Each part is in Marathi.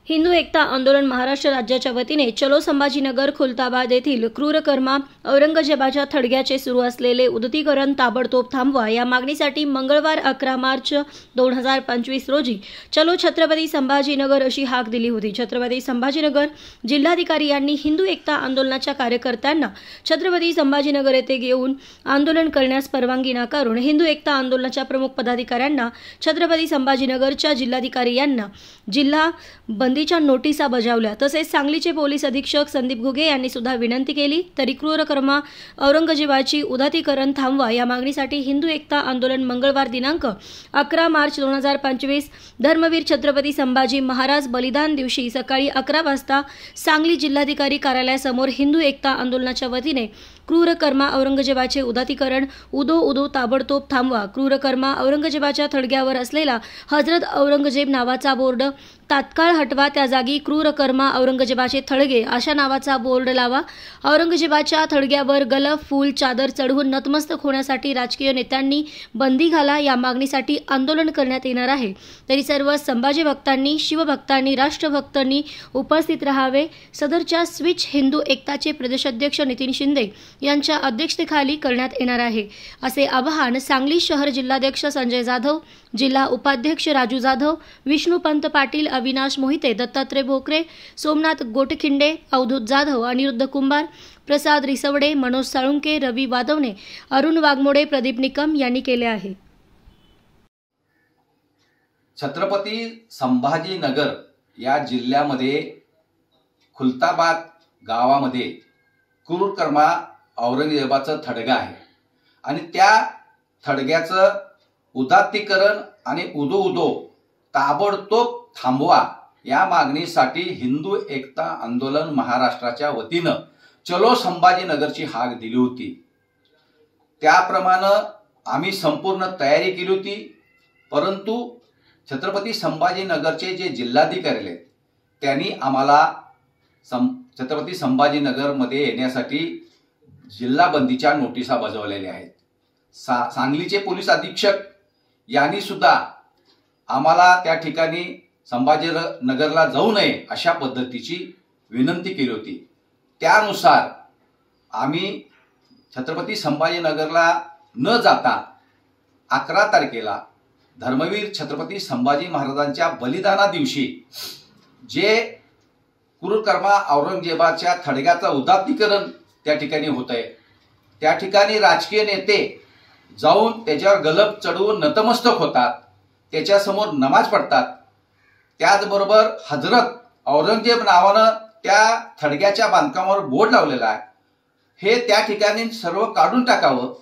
हिंदू एकता आंदोलन महाराष्ट्र राज्याच्या वतीने चलो संभाजीनगर खुलताबाद येथील क्रूरकर्मा औरंगजेबाच्या थडग्याचे सुरू असलेले उदात्तीकरण ताबडतोब थांबवा या मागणीसाठी मंगळवार 11 मार्च 2025 रोजी चलो छत्रपती संभाजीनगर अशी हाक दिली होती। छत्रपती संभाजीनगर जिल्हाधिकारी यांनी हिंदू एकता आंदोलनाच्या कार्यकर्त्यांना छत्रपती संभाजीनगर येथे घेऊन आंदोलन करण्यास परवानगी नाकारून हिंदू एकता आंदोलनाच्या प्रमुख पदाधिकाऱ्यांना छत्रपती संभाजीनगरच्या जिल्हाधिकारी यांना जिल्हा बंदीच्या नोटिसा बजावल्या। तसेच सांगलीचे पोलीस अधीक्षक संदीप घुगे यांनी सुद्धा विनंती केली तरी क्रूरकर्मा औरंगजेबाची उदात्तीकरण थांबवा या मागणीसाठी हिंदू एकता आंदोलन मंगळवार दिनांक 11 मार्च 2025 धर्मवीर छत्रपती संभाजी महाराज बलिदान दिवशी सकाळी 11 वाजता सांगली जिल्हाधिकारी कार्यालयासमोर हिंदू एकता आंदोलनाच्या वतीने क्रूरकर्मा औरंगजेबाचे उदात्तीकरण उदो ताबडतोब थांबवा, क्रूरकर्मा औरंगजेबाच्या थडग्यावर असलेला हजरत औरंगजेब नावाचा बोर्ड तात्काळ हटवा, त्या जागी क्रूरकर्मा औरंगजेबाचे थडगे अशा नावाचा बोर्ड लावा। औरंगजेबाच्या थडग्यावर गलफ फूल चादर चढवून नतमस्तक होण्यासाठी राजकीय नेत्यांनी बंदी घाला या मागणीसाठी आंदोलन करण्यात येणार आहे। तरी सर्व संभाजी भक्तांनी, शिवभक्तांनी, राष्ट्रभक्तांनी उपस्थित राहावे। सदरच्या स्विच हिंदू एकताचे प्रदेशाध्यक्ष नितीन शिंदे यांच्या अध्यक्षतेखाली करण्यात येणार आहे असे आवाहन सांगली शहर जिल्हाध्यक्ष संजय जाधव, जिल्हा उपाध्यक्ष राजू जाधव, विष्णुपंत पाटील, अविनाश मोहिते, दत्तात्रय भोकरे, सोमनाथ गोटखिंडे, अवधूत जाधव, अनिरुद्ध कुंभार, प्रसाद रिसवडे, मनोज साळुंके, रवी वादवणे, अरुण वाघमोडे, प्रदीप निकम यांनी केले आहे। छत्रपती संभाजीनगर या जिल्ह्यामध्ये खुलताबाद गावामध्ये क्रूरकर्मा औरंगजेबाचं थडगा आहे आणि त्या थडग्याचं उदात्तीकरण आणि उदो ताबडतोब थांबवा या मागणीसाठी हिंदू एकता आंदोलन महाराष्ट्राच्या वतीनं चलो संभाजीनगरची हाक दिली होती। त्याप्रमाणे आम्ही संपूर्ण तयारी केली होती, परंतु छत्रपती संभाजीनगरचे जे जिल्हाधिकारी आहेत त्यांनी आम्हाला छत्रपती संभाजीनगरमध्ये येण्यासाठी जिल्हा बंदीच्या नोटिसा बजावलेल्या आहेत। सांगलीचे पोलीस अधीक्षक यांनी सुद्धा आम्हाला त्या ठिकाणी संभाजीनगरला जाऊ नये अशा पद्धतीची विनंती केली होती। त्यानुसार आम्ही छत्रपती संभाजीनगरला न जाता 11 तारखेला धर्मवीर छत्रपती संभाजी महाराजांच्या बलिदाना दिवशी जे क्रूरकर्मा औरंगजेबाच्या थडग्याचं उदात्तीकरण त्या ठिकाणी होत आहे, त्या ठिकाणी राजकीय नेते जाऊन त्याच्यावर गलफ चढवून नतमस्तक होतात, त्याच्यासमोर नमाज पडतात। त्याचबरोबर हजरत औरंगजेब नावानं त्या थडग्याच्या बांधकामावर बोर्ड लावलेला आहे, हे त्या ठिकाणी सर्व काढून टाकावं,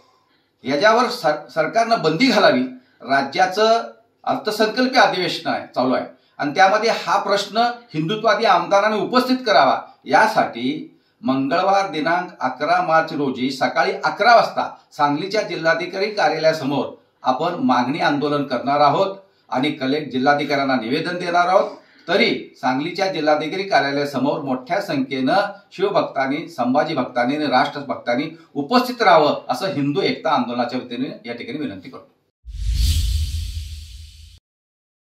याच्यावर सरकारनं बंदी घालावी। राज्याचं अर्थसंकल्पीय अधिवेशन चालू आहे आणि त्यामध्ये हा प्रश्न हिंदुत्ववादी आमदारांनी उपस्थित करावा यासाठी मंगळवार दिनांक 11 मार्च रोजी सकाळी 11 वाजता सांगलीच्या जिल्हाधिकारी कार्यालयासमोर आपण मागणी आंदोलन करणार आहोत आणि जिल्हाधिकाऱ्यांना निवेदन देणार आहोत। तरी सांगलीच्या जिल्हाधिकारी कार्यालयासमोर मोठ्या संख्येनं शिवभक्तांनी, संभाजी भक्तांनी आणि राष्ट्रभक्तांनी उपस्थित राहावं असं हिंदू एकता आंदोलनाच्या वतीने या ठिकाणी विनंती करतो।